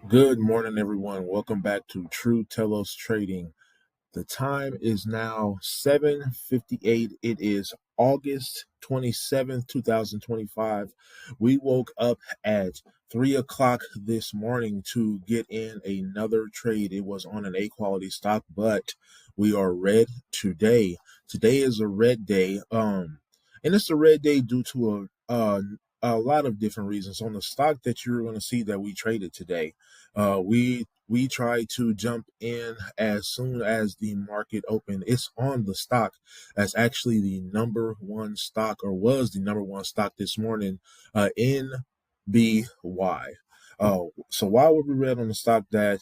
Good morning, everyone. Welcome back to True Telos Trading. The time is now 7:58. It is August 27th, 2025. We woke up at 3 o'clock this morning to get in another trade. It was on an A quality stock, but we are red today. Today is a red day. And it's a red day due to a lot of different reasons. On the stock that you're going to see that we traded today, we try to jump in as soon as the market opened. It's on the stock that's actually the number one stock, or was the number one stock this morning, NBY. So why would we red on the stock that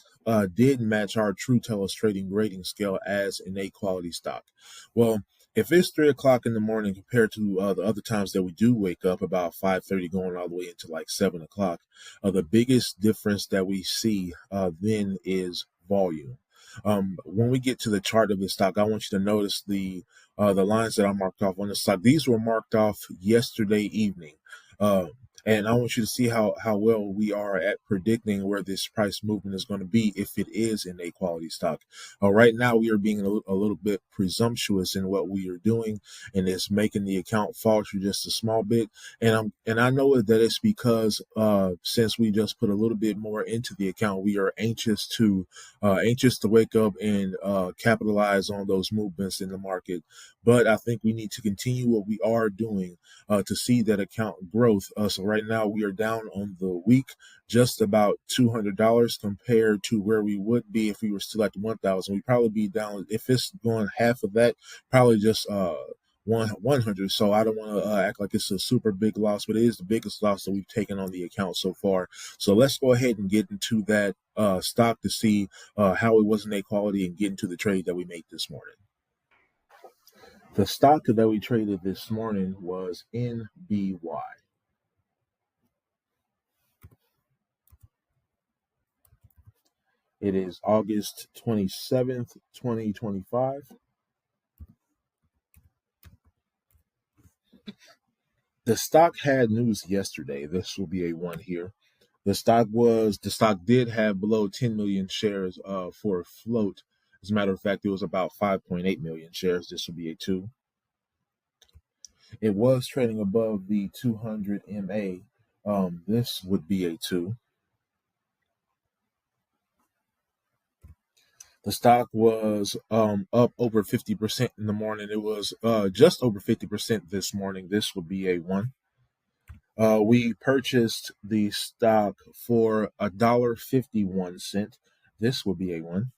did match our True Telos Trading rating scale as an A quality stock? Well, if it's 3 o'clock in the morning compared to the other times that we do wake up about 5:30 going all the way into like 7 o'clock, the biggest difference that we see then is volume. When we get to the chart of the stock, I want you to notice the lines that I marked off on the stock. These were marked off yesterday evening. Uh, and I want you to see how well we are at predicting where this price movement is going to be if it is in a quality stock. Right now, we are being a little bit presumptuous in what we are doing, and it's making the account falter just a small bit. And I know that it's because since we just put a little bit more into the account, we are anxious to wake up and capitalize on those movements in the market. But I think we need to continue what we are doing to see that account growth. So right now we are down on the week just about $200 compared to where we would be if we were still at 1,000. We'd probably be down, if it's going half of that, probably just 100. So I don't want to act like it's a super big loss, but it is the biggest loss that we've taken on the account so far. So let's go ahead and get into that stock to see how it was in A quality and get into the trade that we made this morning. The stock that we traded this morning was NBY. It is August 27th, 2025. The stock had news yesterday. This will be a one here. The stock did have below 10 million shares for a float. As a matter of fact, it was about 5.8 million shares. This will be a two. It was trading above the 200 MA. This would be a two. The stock was up over 50% in the morning. It was just over 50% this morning. This would be a one. We purchased the stock for $1.51. This would be a one.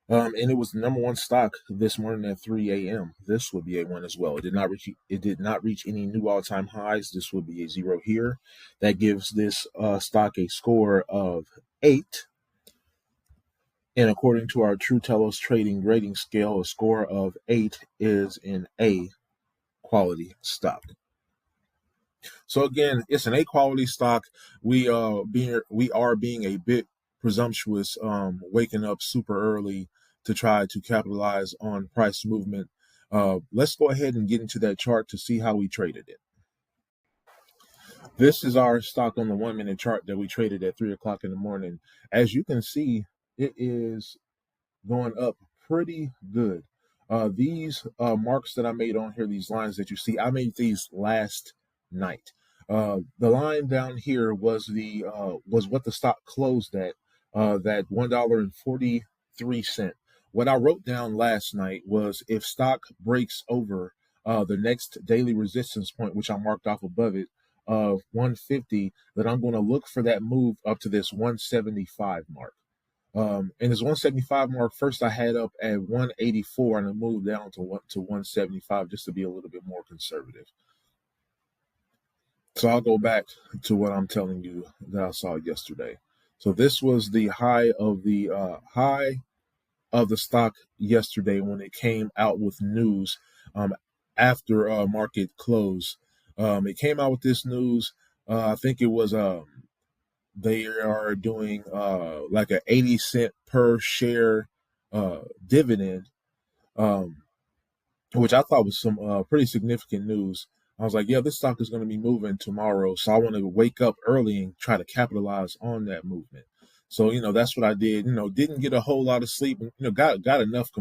And it was the number one stock this morning at 3 a.m. This would be a one as well. It did not reach any new all-time highs. This would be a zero here. That gives this stock a score of 8. And according to our True Telos Trading rating scale, a score of 8 is an A quality stock. So again, it's an A quality stock. We are being a bit presumptuous, waking up super early to try to capitalize on price movement. Let's go ahead and get into that chart to see how we traded it. This is our stock on the 1-minute chart that we traded at 3 o'clock in the morning. As you can see, it is going up pretty good. These marks that I made on here, these lines that you see, I made these last night. The line down here was what the stock closed at, that $1.43. What I wrote down last night was if stock breaks over the next daily resistance point, which I marked off above it, of 150, that I'm going to look for that move up to this 175 mark. And this 175 mark, first I had up at 184 and I moved down to 175 just to be a little bit more conservative. So I'll go back to what I'm telling you that I saw yesterday. So this was the high of the stock yesterday when it came out with news after market close. It came out with this news. I think it was they are doing like an 80-cent per share dividend, which I thought was some pretty significant news. I was like, yeah, this stock is going to be moving tomorrow, so I want to wake up early and try to capitalize on that movement. So that's what I did. Didn't get a whole lot of sleep. Got enough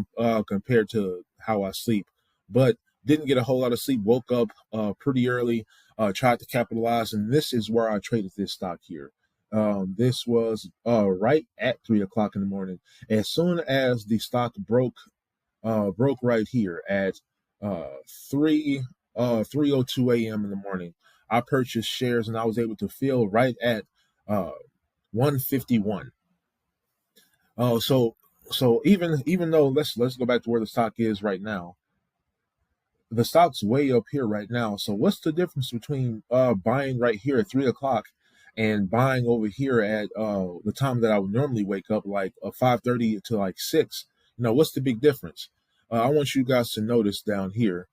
compared to how I sleep, but didn't get a whole lot of sleep. Woke up pretty early. Tried to capitalize, and this is where I traded this stock here. This was right at 3 o'clock in the morning. As soon as the stock broke right here at uh 3 3:02 a.m. in the morning, I purchased shares and I was able to fill right at 151. So even though, let's go back to where the stock is right now. The stock's way up here right now. So what's the difference between buying right here at 3 o'clock and buying over here at the time that I would normally wake up, like 5:30 to like 6? What's the big difference? I want you guys to notice down here.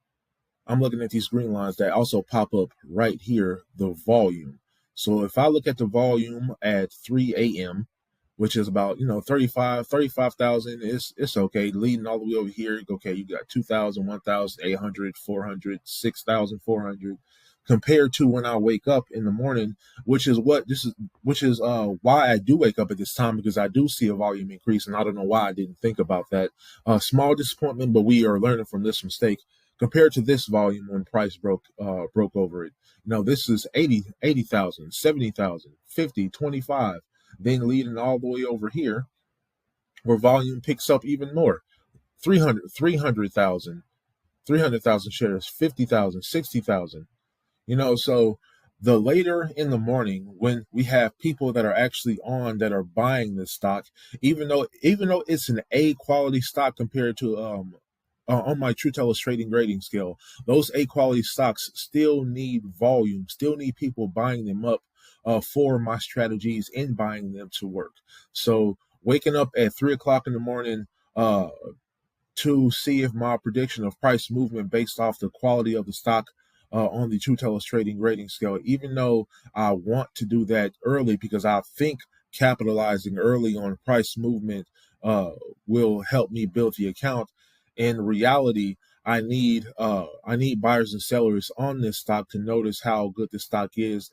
I'm looking at these green lines that also pop up right here, the volume. So if I look at the volume at 3 a.m., which is about 35,000, it's okay. Leading all the way over here, okay, you got 2,000, 1,800, 400, 6,400, compared to when I wake up in the morning, which is why I do wake up at this time, because I do see a volume increase, and I don't know why I didn't think about that. Small disappointment, but we are learning from this mistake. Compared to this volume when price broke over it, this is 80,000, 70,000, 50, 25. Then leading all the way over here, where volume picks up even more. 300,000 shares, 50,000, 60,000. So the later in the morning, when we have people that are actually that are buying this stock, even though it's an A quality stock compared to on my True Tellers trading grading scale, those A quality stocks still need volume, still need people buying them up for my strategies in buying them to work. So waking up at 3 o'clock in the morning to see if my prediction of price movement based off the quality of the stock on the True Tellers trading grading scale, even though I want to do that early because I think capitalizing early on price movement will help me build the account. In reality, I need buyers and sellers on this stock to notice how good the stock is,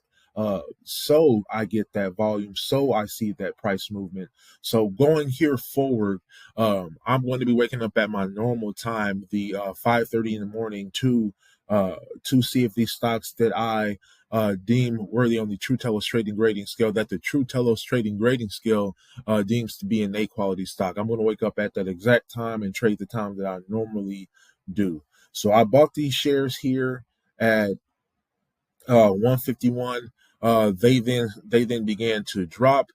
so I get that volume, so I see that price movement. So going here forward, I'm going to be waking up at my normal time, the 5:30 in the morning, to see if these stocks that I deem worthy on the True Tellers trading grading scale, that the True Tellers trading grading scale deems to be an A quality stock. I'm going to wake up at that exact time and trade the time that I normally do. So I bought these shares here at 151. They then began to drop.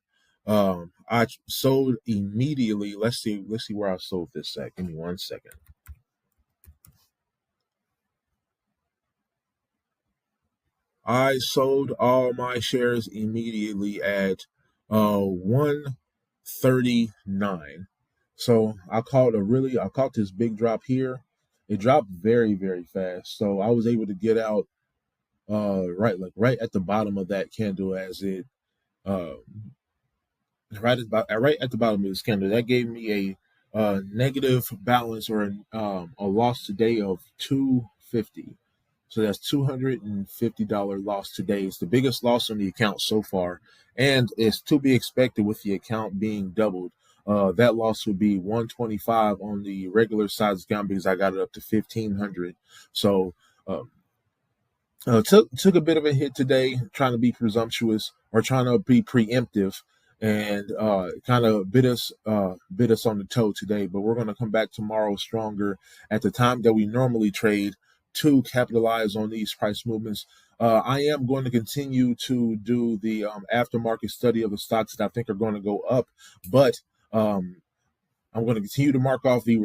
I sold immediately. Let's see where I sold this at. Give me 1 second. I sold all my shares immediately at 139. So I caught this big drop here. It dropped very, very fast. So I was able to get out right at the bottom of that candle, as it uh right at the bottom of this candle. That gave me a negative balance, or a loss today of 250. So that's $250 loss today. It's the biggest loss on the account so far, and it's to be expected with the account being doubled. That loss would be 125 on the regular size account because I got it up to 1,500. So uh, took a bit of a hit today, trying to be presumptuous or trying to be preemptive, and kind of bit us on the toe today. But we're going to come back tomorrow stronger at the time that we normally trade to capitalize on these price movements. I am going to continue to do the aftermarket study of the stocks that I think are going to go up, but um, I'm going to continue to mark off the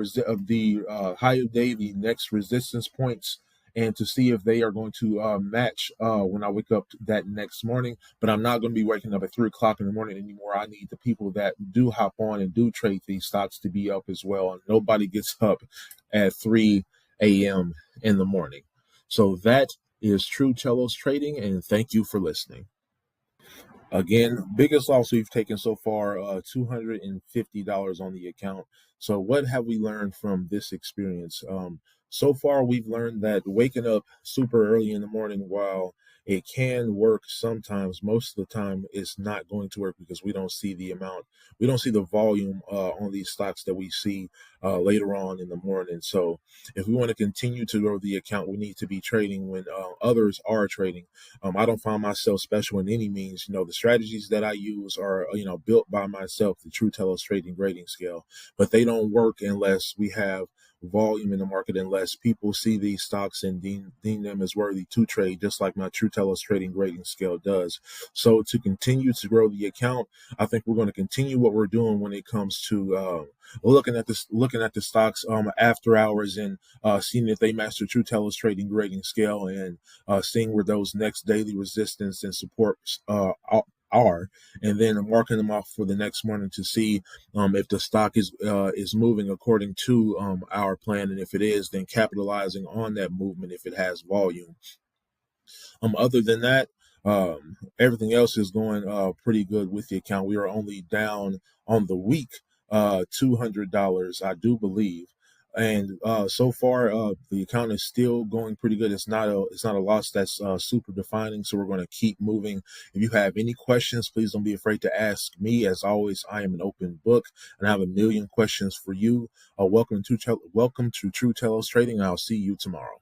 high of day, the next resistance points, and to see if they are going to match when I wake up that next morning. But I'm not going to be waking up at 3 o'clock in the morning anymore. I need the people that do hop on and do trade these stocks to be up as well. And nobody gets up at 3 a.m. in the morning. So that is True Cellos Trading, and thank you for listening. Again, biggest loss we've taken so far, $250 on the account. So what have we learned from this experience? So far, we've learned that waking up super early in the morning, while it can work sometimes, most of the time it's not going to work because we don't see the volume on these stocks that we see later on in the morning. So if we want to continue to grow the account, we need to be trading when others are trading. I don't find myself special in any means. The strategies that I use are, built by myself, the True Teller Trading Grading Scale, but they don't work unless we have volume in the market, unless people see these stocks and deem them as worthy to trade, just like my True Tellers Trading Grading Scale does. So to continue to grow the account, I think we're going to continue what we're doing when it comes to looking at the stocks after hours, and seeing if they match the True Tellers Trading Grading Scale, and seeing where those next daily resistance and support are, and then marking them off for the next morning to see if the stock is moving according to our plan, and if it is, then capitalizing on that movement if it has volume. Other than that, everything else is going pretty good with the account. We are only down on the week $200, I do believe. And so far, the account is still going pretty good. It's not a loss that's super defining. So we're going to keep moving. If you have any questions, please don't be afraid to ask me. As always, I am an open book, and I have a million questions for you. Welcome to True Tellers Trading. I'll see you tomorrow.